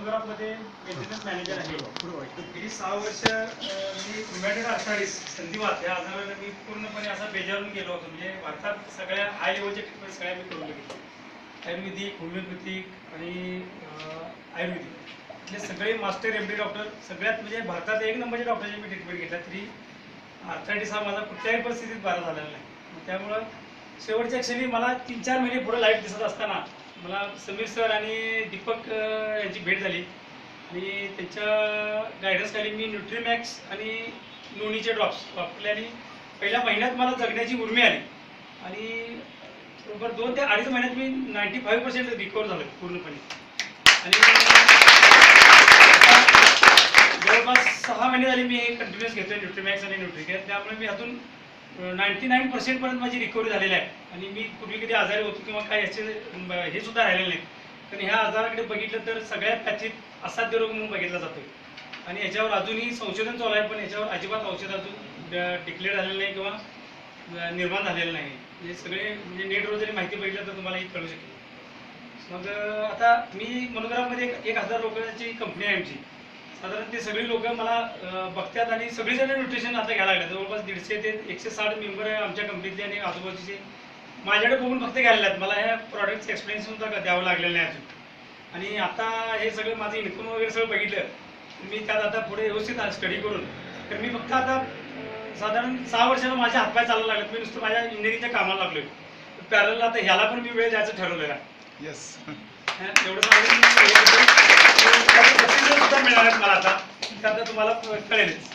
मनोग्राफमध्ये maintenance manager आहे. गेली 6 वर्ष मी रुमॅटॉइड आर्थरायटिस संधिवात या आजाराला मी पूर्णपणे असा बेजारून गेलो होतो. म्हणजे भारतात सगळ्या हाय लेवलच्या ट्रीटमेंट सगळ्या मी करून गेलो. आयुर्वेदिक, होमिओपॅथिक आणि आयुर्वेदिक इथले सगळे मास्टर MD डॉक्टर सगळ्यात म्हणजे भारतात 1 नंबरच्या डॉक्टरची मी ट्रीटमेंट घेतला. तरी आर्थरायटिस हा माझा कुठल्याही परिस्थितीत बरा झालेला नाही. त्यामुळं शेवटच्या क्षणी मला 3-4 महिने पुढे लाईफ दिसत असताना मला समीर सर आणि दीपक यांची भेट झाली आणि त्यांच्या गायडन्सखाली मी न्यूट्रीमॅक्स आणि नोनीचे ड्रॉप्स वापरले आणि पहिल्या महिन्यात मला जगण्याची उर्मी आली आणि बरोबर 2 ते 2.5 महिन्यात मी 95% रिकवर झालो पूर्णपणे. आणि जवळपास 6 महिने झाले मी हे कंटिन्युअस घेतोय न्यूट्रीमॅक्स आणि न्यूट्रीकेअर. त्यामुळे मी यातून 99% पर्यंत माझी रिकव्हरी झालेली आहे. आणि मी पूर्वी कधी आजारी होतो किंवा काय याचे हे सुद्धा राहिलेलं नाही. पण ह्या आजाराकडे बघितलं तर सगळ्यात पॅचित असाध्य रोग म्हणून बघितला जातो आणि याच्यावर अजूनही संशोधन चालू आहे. पण याच्यावर अजिबात औषध अजून डिक्लेअर झालेलं नाही किंवा निर्माण झालेलं नाही. हे सगळे म्हणजे नेटवर जरी माहिती बघितलं तर तुम्हाला ही कळू शकेल. मग आता मी मनोग्राफमध्ये 1000 लोकांची कंपनी आहे आमची. साधारण ते सगळी लोक मला बघतात आणि सगळीजण न्यूट्रिशन आता घ्यायला लागले. जवळपास 150 ते 160 मेंबर आहे आमच्या कंपनीतले आणि आजूबाजूचे माझ्याकडे बघून फक्त घ्यायला लागतात. मला ह्या प्रॉडक्टचं एक्सपिरियन्स सुद्धा द्यावं लागलेलं नाही अजून. आणि आता हे सगळं माझं इन्कम वगैरे सगळं बघितलं मी त्यात आता पुढे व्यवस्थित स्टडी करून तर मी फक्त आता साधारण 6 वर्षाला माझे हातपाय चालायला लागलेत. मी नुसतं माझ्या इंजिनिअरिंगच्या कामाला लागलोय. पॅरल आता ह्याला पण मी वेळ द्यायचं ठरवलेला आहे. येस एवढं सुद्धा मिळणार मला आता तुम्हाला कळेलच.